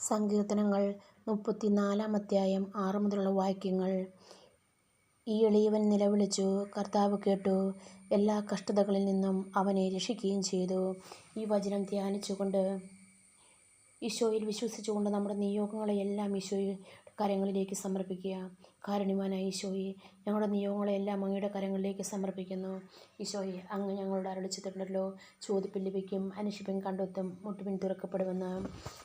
സങ്കീർത്തനങ്ങൾ 34 അധ്യായം 6 മുതലുള്ള വാക്യങ്ങൾ. ഈ എളിയവൻ നിലവിളിച്ചു, കർത്താവ് കേട്ടു, എല്ലാ കഷ്ടതകളിൽ നിന്നും അവനെ രക്ഷിക്കുകയും ചെയ്തു. ഈ വചനം ധ്യാനിച്ചുകൊണ്ട് ഈശോയിൽ വിശ്വസിച്ചുകൊണ്ട് നമ്മുടെ നിയോഗങ്ങളെയെല്ലാം ഈശോയുടെ കരങ്ങളിലേക്ക് സമർപ്പിക്കുക. കാരുണ്യവാനായ ഈശോയെ, ഞങ്ങളുടെ നിയോഗങ്ങളെല്ലാം അങ്ങയുടെ കരങ്ങളിലേക്ക് സമർപ്പിക്കുന്നു. ഈശോയെ, അങ്ങ് ഞങ്ങളോട് അരുളിച്ചെയ്തിട്ടുണ്ടല്ലോ, ചോദിപ്പിൻ ലഭിക്കും, അന്വേഷിപ്പിൻ കണ്ടെത്തും, മുട്ടുപിൻ തുറക്കപ്പെടുമെന്ന്.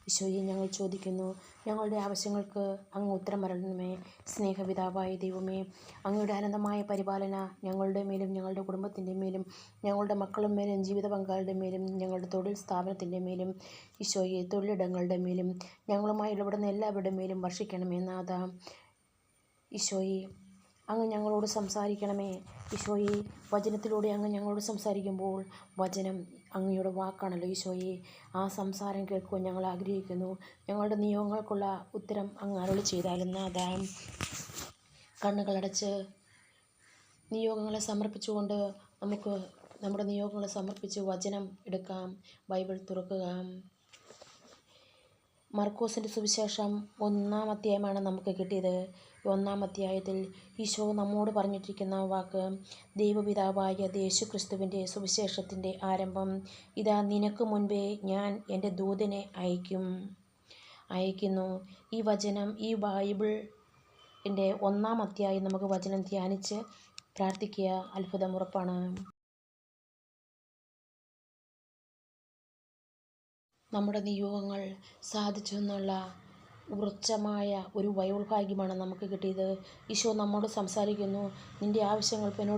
ഈശോയെ, ഞങ്ങൾ ചോദിക്കുന്നു, ഞങ്ങളുടെ ആവശ്യങ്ങൾക്ക് അങ്ങ് ഉത്തരം അരുളണമേ. സ്നേഹപിതാവായ ദൈവമേ, അങ്ങയുടെ അനന്തമായ പരിപാലന ഞങ്ങളുടെ മേലും ഞങ്ങളുടെ കുടുംബത്തിൻ്റെ മേലും ഞങ്ങളുടെ മക്കളുടെ മേലും ജീവിത പങ്കാളിയുടെ മേലും ഞങ്ങളുടെ തൊഴിൽ സ്ഥാപനത്തിൻ്റെ മേലും ഈശോയെ, തൊഴിലിടങ്ങളുടെ മേലും ഞങ്ങളുമായി ഇടപെടുന്ന എല്ലാവരുടെ മേലും വർഷിക്കണമേ നാഥ. ഈശോയെ, അങ്ങ് ഞങ്ങളോട് സംസാരിക്കണമേ. ഈശോയെ, വചനത്തിലൂടെ അങ്ങ് ഞങ്ങളോട് സംസാരിക്കുമ്പോൾ വചനം അങ്ങയുടെ വാക്കാണല്ലോ ഈശോയെ. ആ സംസാരം കേൾക്കുവാൻ ഞങ്ങൾ ആഗ്രഹിക്കുന്നു. ഞങ്ങളുടെ നിയോഗങ്ങൾക്കുള്ള ഉത്തരം അങ്ങ് അരുളി ചെയ്താലും നാഥ. കണ്ണുകളടച്ച് നിയോഗങ്ങളെ സമർപ്പിച്ചുകൊണ്ട് നമുക്ക് നമ്മുടെ നിയോഗങ്ങളെ സമർപ്പിച്ച് വചനം എടുക്കാം. ബൈബിൾ തുറക്കുക. മർക്കോസിൻ്റെ സുവിശേഷം 1-ാം അധ്യായമാണ് നമുക്ക് കിട്ടിയത്. 1-ാം അധ്യായത്തിൽ ഈശോ നമ്മോട് പറഞ്ഞിട്ടിരിക്കുന്ന വാക്ക്, ദൈവപിതാവായ യേശുക്രിസ്തുവിൻ്റെ സുവിശേഷത്തിൻ്റെ ആരംഭം. ഇതാ, നിനക്ക് മുൻപേ ഞാൻ എൻ്റെ ദൂതനെ അയക്കുന്നു. ഈ വചനം, ഈ ബൈബിളിൻ്റെ 1-ാം അധ്യായം നമുക്ക് വചനം ധ്യാനിച്ച് പ്രാർത്ഥിക്കുക. അത്ഭുതം ഉറപ്പാണ്. നമ്മുടെ നിയോഗങ്ങൾ സാധിച്ചു എന്നുള്ള ഉറച്ചമായ ഒരു ബൈബിൾ ഭാഗ്യമാണ് നമുക്ക് കിട്ടിയത്. ഈശോ നമ്മോട് സംസാരിക്കുന്നു, നിൻ്റെ ആവശ്യങ്ങൾ എന്നോട്